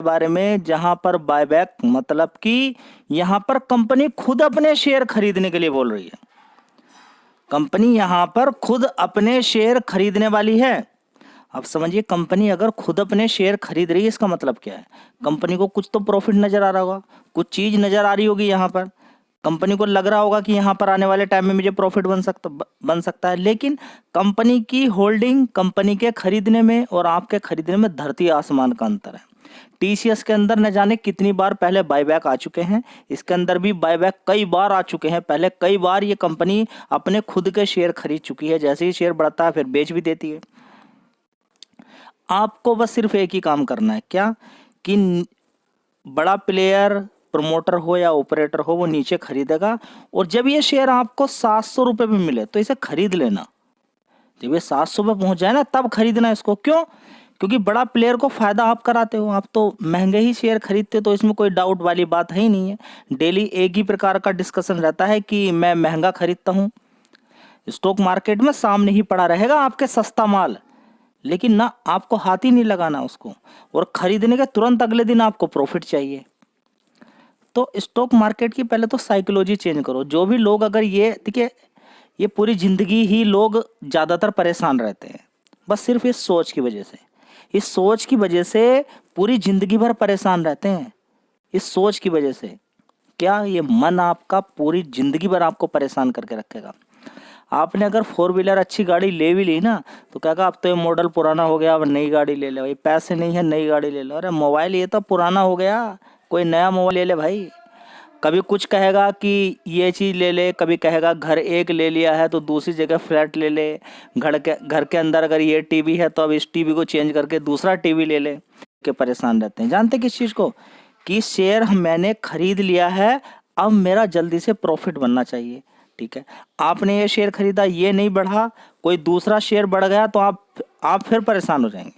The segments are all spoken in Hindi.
बारे में, जहां पर बायबैक मतलब कि यहां पर कंपनी खुद अपने शेयर खरीदने के लिए बोल रही है। कंपनी यहां पर खुद अपने शेयर खरीदने वाली है। अब समझिए, कंपनी अगर खुद अपने शेयर खरीद रही है, इसका मतलब क्या है? कंपनी को कुछ तो प्रॉफिट नजर आ रहा होगा, कुछ चीज नजर आ रही होगी। यहाँ पर कंपनी को लग रहा होगा कि यहाँ पर आने वाले टाइम में मुझे प्रॉफिट बन सकता है। लेकिन कंपनी की होल्डिंग, कंपनी के खरीदने में और आपके खरीदने में धरती आसमान का अंतर है। टीसीएस के अंदर न जाने कितनी बार पहले बायबैक आ चुके हैं, इसके अंदर भी बायबैक कई बार आ चुके हैं। पहले कई बार ये कंपनी अपने खुद के शेयर खरीद चुकी है। जैसे ही शेयर बढ़ता है फिर बेच भी देती है। आपको बस सिर्फ एक ही काम करना है, क्या कि बड़ा प्लेयर, प्रमोटर हो या ऑपरेटर हो, वो नीचे खरीदेगा और जब ये शेयर आपको 700 रुपये में मिले तो इसे खरीद लेना। जब ये 700 पे पहुंच जाए ना, तब खरीदना इसको। क्यों? क्योंकि बड़ा प्लेयर को फायदा आप कराते हो, आप तो महंगे ही शेयर खरीदते हो, तो इसमें कोई डाउट वाली बात है ही नहीं है। डेली एक ही प्रकार का डिस्कशन रहता है कि मैं महंगा खरीदता हूँ। स्टॉक मार्केट में सामने ही पड़ा रहेगा आपके सस्ता माल, लेकिन ना आपको हाथ ही नहीं लगाना उसको, और खरीदने के तुरंत अगले दिन आपको प्रॉफिट चाहिए। तो स्टॉक मार्केट की पहले तो साइकोलॉजी चेंज करो। जो भी लोग, अगर ये देखिए, ये पूरी जिंदगी ही लोग ज़्यादातर परेशान रहते हैं, बस सिर्फ इस सोच की वजह से। इस सोच की वजह से पूरी जिंदगी भर परेशान रहते हैं। इस सोच की वजह से क्या, ये मन आपका पूरी जिंदगी भर आपको परेशान करके रखेगा। आपने अगर 4 व्हीलर अच्छी गाड़ी ले भी ली ना, तो कहेगा अब तो ये मॉडल पुराना हो गया, अब नई गाड़ी ले ले भाई, पैसे नहीं है नई गाड़ी ले लो। अरे मोबाइल ये तो पुराना हो गया, कोई नया मोबाइल ले ले भाई। कभी कुछ कहेगा कि ये चीज़ ले ले, कभी कहेगा घर एक ले लिया है तो दूसरी जगह फ्लैट ले ले, घर के अंदर अगर ये टीवी है तो अब इस टीवी को चेंज करके दूसरा टीवी ले ले, के परेशान रहते हैं। जानते किस चीज़ को? कि शेयर मैंने खरीद लिया है, अब मेरा जल्दी से प्रॉफिट बनना चाहिए। ठीक है, आपने ये शेयर खरीदा, ये नहीं बढ़ा, कोई दूसरा शेयर बढ़ गया तो आप फिर परेशान हो जाएंगे,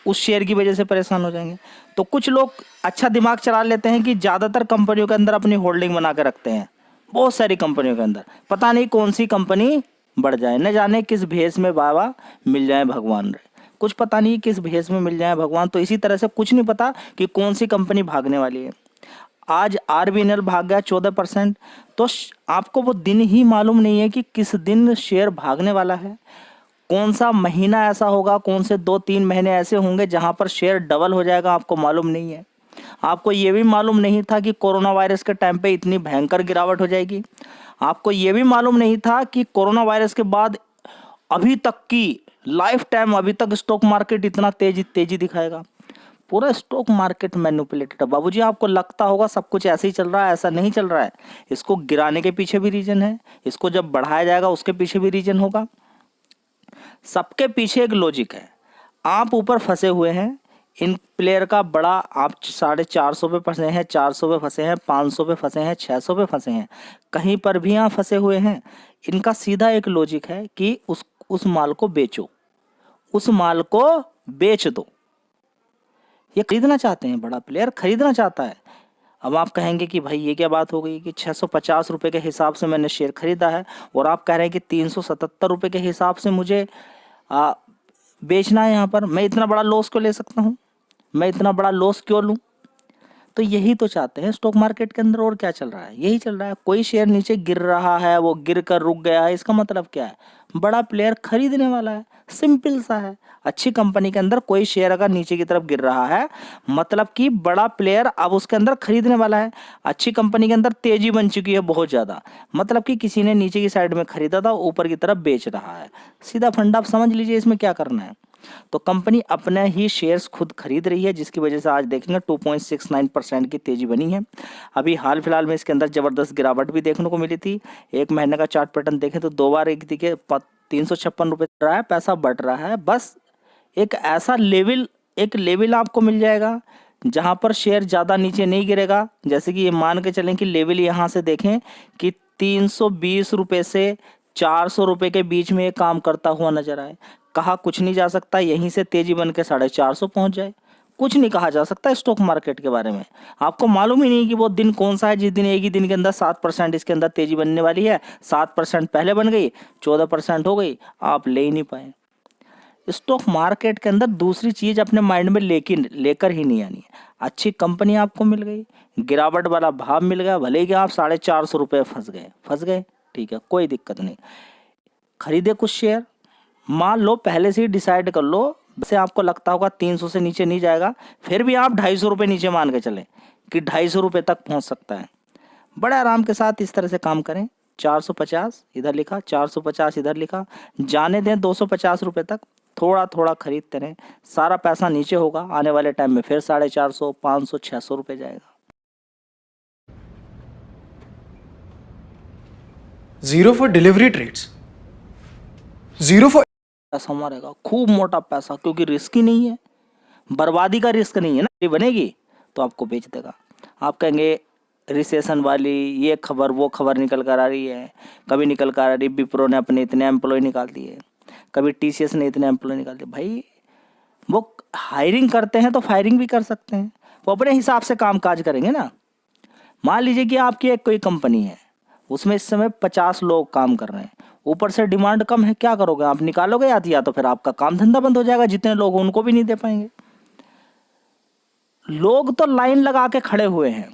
उस शेयर की वजह से परेशान हो जाएंगे। तो कुछ लोग अच्छा दिमाग चला लेते हैं कि ज़्यादातर कंपनियों के अंदर अपनी होल्डिंग बना के रखते हैं। बहुत सारी कंपनियों के अंदर पता नहीं कौन सी कंपनी बढ़ जाए, न जाने किस भेष में बाबा मिल जाए भगवान रे, कुछ पता नहीं किस भेष में मिल जाए भगवान। तो इसी तरह से कुछ नहीं पता कि कौन सी कंपनी भागने वाली है। आज आरबीएनएल भाग गया 14%, तो आपको वो दिन ही मालूम नहीं है कि किस दिन शेयर भागने वाला है। कौन सा महीना ऐसा होगा, कौन से 2-3 महीने ऐसे होंगे जहां पर शेयर डबल हो जाएगा, आपको मालूम नहीं है। आपको ये भी मालूम नहीं था कि कोरोना वायरस के टाइम पे इतनी भयंकर गिरावट हो जाएगी। आपको ये भी मालूम नहीं था कि कोरोना वायरस के बाद अभी तक की लाइफ टाइम, अभी तक स्टॉक मार्केट इतना तेजी दिखाएगा। पूरा स्टॉक मार्केट मैनिपुलेटेड है बाबूजी। आपको लगता होगा सब कुछ ऐसे ही चल रहा है, ऐसा नहीं चल रहा है। इसको गिराने के पीछे भी रीजन है, इसको जब बढ़ाया जाएगा उसके पीछे भी रीजन होगा। सबके पीछे एक लॉजिक है। आप ऊपर फंसे हुए हैं, इन प्लेयर का बड़ा, आप 450 पे फंसे हैं, 400 पे फंसे हैं, 500 पे फंसे हैं, 600 पे फंसे हैं, कहीं पर भी आप फंसे हुए हैं। इनका सीधा एक लॉजिक है कि उस माल को बेचो, उस माल को बेच दो। ये खरीदना चाहते हैं, बड़ा प्लेयर खरीदना चाहता है। अब आप कहेंगे कि भाई ये क्या बात हो गई कि 650 रुपये के हिसाब से मैंने शेयर खरीदा है और आप कह रहे हैं कि 377 रुपये के हिसाब से मुझे बेचना है। यहाँ पर मैं इतना बड़ा लॉस क्यों ले सकता हूँ, मैं इतना बड़ा लॉस क्यों लूँ? तो यही तो चाहते हैं स्टॉक मार्केट के अंदर। और क्या चल रहा है? यही चल रहा है। कोई शेयर नीचे गिर रहा है, वो गिर कर रुक गया है, इसका मतलब क्या है? बड़ा प्लेयर खरीदने वाला है। सिंपल सा है। अच्छी कंपनी के अंदर कोई शेयर अगर नीचे की तरफ गिर रहा है, मतलब कि बड़ा प्लेयर अब उसके अंदर खरीदने वाला है। अच्छी कंपनी के अंदर तेजी बन चुकी है बहुत ज़्यादा, मतलब कि किसी ने नीचे की साइड में खरीदा था, ऊपर की तरफ बेच रहा है। सीधा फंडा आप समझ लीजिए, इसमें क्या करना है। तो कंपनी अपने ही शेयर्स खुद खरीद रही है, जिसकी वजह से आज देखेंगे 2.69% की तेजी बनी है। अभी हाल फिलहाल में इसके अंदर जबरदस्त गिरावट भी देखने को मिली थी। एक महीने का चार्ट पैटर्न देखें तो 2 बार एक दिखे 356 रुपये रहा है, पैसा बढ़ रहा है। बस एक ऐसा लेवल आपको मिल जाएगा जहां पर शेयर ज़्यादा नीचे नहीं गिरेगा। जैसे कि ये मान के चलें कि लेवल यहाँ से देखें कि 320 रुपये से 400 रुपये के बीच में ये काम करता हुआ नजर आए। कहा कुछ नहीं जा सकता, यहीं से तेजी बन के 450 पहुंच जाए, कुछ नहीं कहा जा सकता स्टॉक मार्केट के बारे में। आपको मालूम ही नहीं कि वो दिन कौन सा है जिस दिन एक ही दिन के अंदर 7% इसके अंदर तेजी बनने वाली है। 7% पहले बन गई, 14% हो गई, आप ले ही नहीं पाए। स्टॉक मार्केट के अंदर दूसरी चीज अपने माइंड में लेकर ही नहीं आनी है। अच्छी कंपनी आपको मिल गई, गिरावट वाला भाव मिल गया, भले ही कि आप 450 रुपये फंस गए, ठीक है, कोई दिक्कत नहीं। खरीदे कुछ शेयर, मान लो पहले से ही डिसाइड कर लो, वैसे आपको लगता होगा 300 से नीचे नहीं जाएगा, फिर भी आप 250 रुपये नीचे मान के चलें कि 250 रुपये तक पहुंच सकता है। बड़े आराम के साथ इस तरह से काम करें। 450 इधर लिखा, 450 इधर लिखा, जाने दें 250 रुपये तक, थोड़ा थोड़ा खरीदते रहें, सारा पैसा नीचे होगा, आने वाले टाइम में फिर 450, 500, 600 रुपये जाएगा। 0 for delivery trades, 0 for पैसा मारेगा खूब मोटा पैसा, क्योंकि रिस्क ही नहीं है, बर्बादी का रिस्क नहीं है ना। ये बनेगी तो आपको बेच देगा। आप कहेंगे रिसेशन वाली ये खबर वो खबर निकल कर आ रही है, कभी निकल कर आ रही विप्रो ने अपने इतने एम्प्लॉय निकाल दिए, कभी टीसीएस ने इतने एम्प्लॉय निकाल दिए। भाई वो हायरिंग करते हैं तो फायरिंग भी कर सकते हैं, वो अपने हिसाब से काम काज करेंगे ना। मान लीजिए कि आपकी एक कोई कंपनी है, उसमें इस समय 50 लोग काम कर रहे हैं, ऊपर से डिमांड कम है, क्या करोगे आप? निकालोगे या तो फिर आपका काम धंधा बंद हो जाएगा, जितने लोग उनको भी नहीं दे पाएंगे। लोग तो लाइन लगा के खड़े हुए हैं,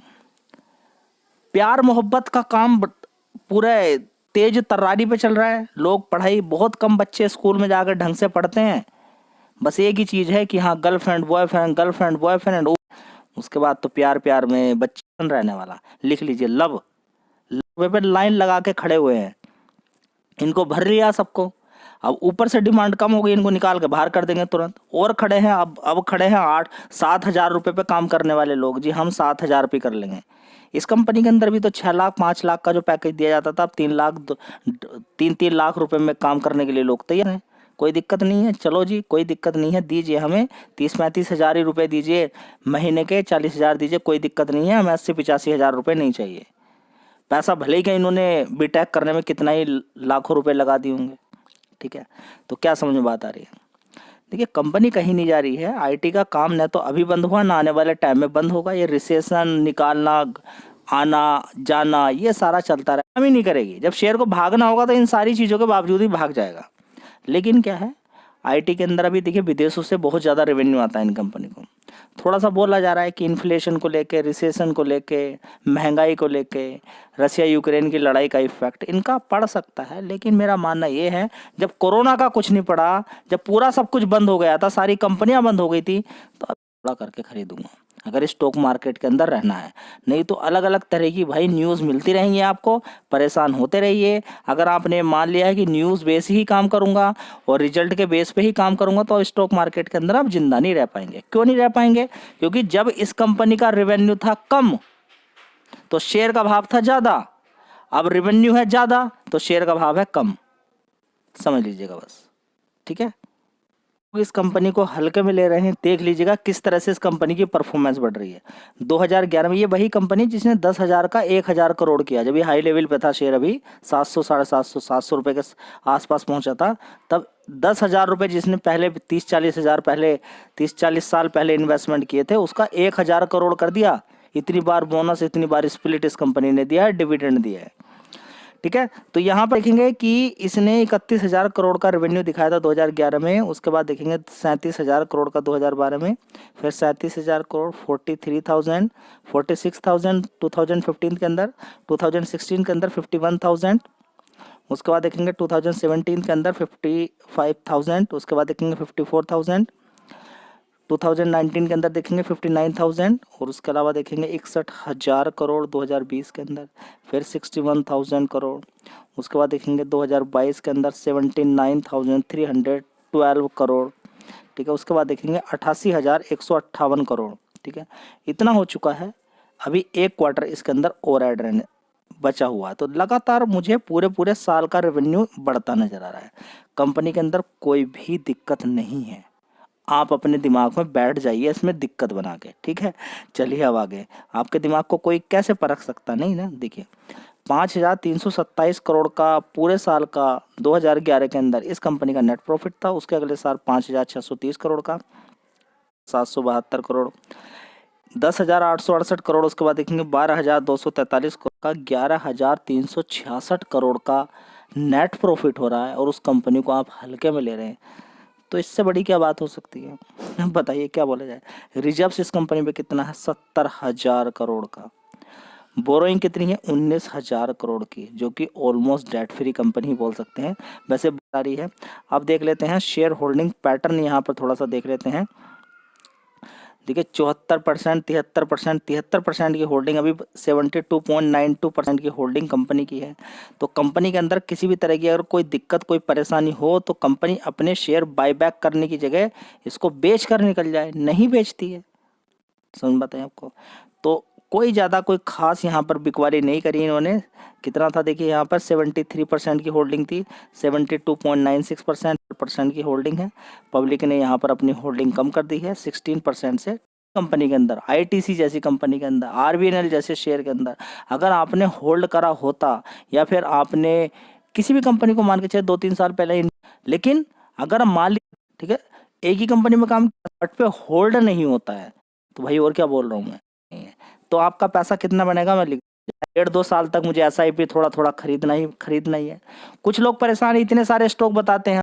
प्यार मोहब्बत का काम पूरे तेज तर्रारी पे चल रहा है। लोग पढ़ाई, बहुत कम बच्चे स्कूल में जाकर ढंग से पढ़ते हैं, बस एक ही चीज है कि हाँ गर्लफ्रेंड बॉयफ्रेंड, उसके बाद तो प्यार प्यार में बच्चन रहने वाला। लिख लीजिए लव पे लाइन लगा के खड़े हुए हैं, इनको भर लिया सबको। अब ऊपर से डिमांड कम हो गई, इनको निकाल के बाहर कर देंगे तुरंत। और खड़े हैं, अब खड़े हैं 8-7 हजार रुपये पे काम करने वाले लोग, जी हम 7 हजार पे कर लेंगे। इस कंपनी के अंदर भी तो 6 लाख 5 लाख का जो पैकेज दिया जाता था, अब 3 लाख रुपए में काम करने के लिए लोग तैयार हैं। कोई दिक्कत नहीं है, चलो जी कोई दिक्कत नहीं है, दीजिए हमें 30-35 हजार ही रुपये दीजिए महीने के, 40 हजार दीजिए, कोई दिक्कत नहीं है, हमें 80-85 हजार रुपये नहीं चाहिए। पैसा भले ही कि इन्होंने बीटेक करने में कितना ही लाखों रुपए लगा दिए होंगे, ठीक है। तो क्या समझ में बात आ रही है? देखिए कंपनी कहीं नहीं जा रही है, आईटी का काम न तो अभी बंद हुआ, ना आने वाले टाइम में बंद होगा। ये रिसेशन निकालना, आना जाना, ये सारा चलता रहा, काम ही नहीं करेगी। जब शेयर को भागना होगा तो इन सारी चीज़ों के बावजूद ही भाग जाएगा। लेकिन क्या है, आईटी के अंदर अभी देखिए विदेशों से बहुत ज़्यादा रेवेन्यू आता है इन कंपनी को। थोड़ा सा बोला जा रहा है कि इन्फ्लेशन को लेके, रिसेशन को लेके, महंगाई को लेके, रसिया यूक्रेन की लड़ाई का इफेक्ट इनका पड़ सकता है। लेकिन मेरा मानना ये है, जब कोरोना का कुछ नहीं पड़ा, जब पूरा सब कुछ बंद हो गया था, सारी कंपनियां बंद हो गई थी, तो अब थोड़ा करके खरीदूंगा अगर स्टॉक मार्केट के अंदर रहना है। नहीं तो अलग अलग तरह की भाई न्यूज़ मिलती रहेंगी आपको, परेशान होते रहिए। अगर आपने मान लिया है कि न्यूज़ बेस ही काम करूंगा और रिजल्ट के बेस पे ही काम करूंगा, तो स्टॉक मार्केट के अंदर आप जिंदा नहीं रह पाएंगे। क्यों नहीं रह पाएंगे? क्योंकि जब इस कंपनी का रेवेन्यू था कम तो शेयर का भाव था ज़्यादा, अब रेवेन्यू है ज़्यादा तो शेयर का भाव है कम। समझ लीजिएगा बस, ठीक है। इस कंपनी को हल्के में ले रहे हैं, देख लीजिएगा किस तरह से इस कंपनी की परफॉर्मेंस बढ़ रही है। 2011 में ये वही कंपनी जिसने 10,000 का 1,000 करोड़ किया, जब ये हाई लेवल पे था शेयर, अभी 700 750 रुपये के आसपास पहुंचा था, तब 10,000 रुपये जिसने पहले 30-40 साल पहले इन्वेस्टमेंट किए थे, उसका 1,000 करोड़ कर दिया। इतनी बार बोनस, इतनी बार स्प्लिट इस कंपनी ने दिया है, डिविडेंड दिया है, ठीक है। तो यहाँ पर देखेंगे कि इसने 31,000 करोड़ का रेवेन्यू दिखाया था 2011 में, उसके बाद देखेंगे 37,000 करोड़ का 2012 में, फिर 37,000 करोड़, 43,000, 46,000 2015 के अंदर, 2016 के अंदर 51,000, उसके बाद देखेंगे 2017 के अंदर 55,000, उसके बाद देखेंगे 54,000, 2019 के अंदर देखेंगे 59,000, और उसके अलावा देखेंगे 61,000 करोड़ 2020 के अंदर, फिर 61,000 करोड़, उसके बाद देखेंगे 2022 के अंदर 79,312 करोड़, ठीक है। उसके बाद देखेंगे 88,158 करोड़, ठीक है। इतना हो चुका है। अभी एक क्वार्टर इसके अंदर और ऐड रहने बचा हुआ है, तो लगातार मुझे पूरे साल का रेवेन्यू बढ़ता नजर आ रहा है। कंपनी के अंदर कोई भी दिक्कत नहीं है, आप अपने दिमाग में बैठ जाइए इसमें दिक्कत बना के, ठीक है। चलिए अब आगे, आपके दिमाग को कोई कैसे परख सकता नहीं ना। देखिए 5,327 करोड़ का पूरे साल का 2011 के अंदर इस कंपनी का नेट प्रॉफिट था। उसके अगले साल 5,630 करोड़ का, 772 करोड़, 10,868 करोड़, उसके बाद देखेंगे 12,243 करोड़ का, 11,366 करोड़ का नेट प्रॉफिट हो रहा है, और उस कंपनी को आप हल्के में ले रहे हैं। तो इससे बड़ी क्या बात हो सकती है? बताइए क्या बोला जाए। रिजर्व्स इस कंपनी पे कितना है? 70,000 करोड़ का। बोरोइंग कितनी है? 19,000 करोड़ की, जो कि ऑलमोस्ट डेट फ्री कंपनी बोल सकते हैं। वैसे बता रही है। अब देख लेते हैं शेयर होल्डिंग पैटर्न, यहाँ पर थोड़ा सा देख लेते हैं। देखिए 74%, 73%, 73% की होल्डिंग, अभी 72.92% की होल्डिंग कंपनी की है। तो कंपनी के अंदर किसी भी तरह की अगर कोई दिक्कत, कोई परेशानी हो तो कंपनी अपने शेयर बायबैक करने की जगह इसको बेच कर निकल जाए, नहीं बेचती है। समझ बताएं आपको। तो कोई ज़्यादा कोई खास यहाँ पर बिकवाली नहीं करी इन्होंने। कितना था देखिए, यहाँ पर 73% की होल्डिंग थी, 72.96% की होल्डिंग है। पब्लिक ने यहाँ पर अपनी होल्डिंग कम कर दी है 16% से। कंपनी के अंदर, आईटीसी जैसी कंपनी के अंदर, आरबीएनएल जैसे शेयर के अंदर अगर आपने होल्ड करा होता, या फिर आपने किसी भी कंपनी को मान के चले 2-3 साल पहले, लेकिन अगर मान ली, ठीक है, एक ही कंपनी में काम बट पे होल्ड नहीं होता है, तो भाई और क्या बोल रहा हूँ मैं। तो आपका पैसा कितना बनेगा? मैं लिख 1.5-2 साल तक मुझे एसआईपी थोड़ा थोड़ा खरीदना ही है। कुछ लोग परेशान, इतने सारे स्टॉक बताते हैं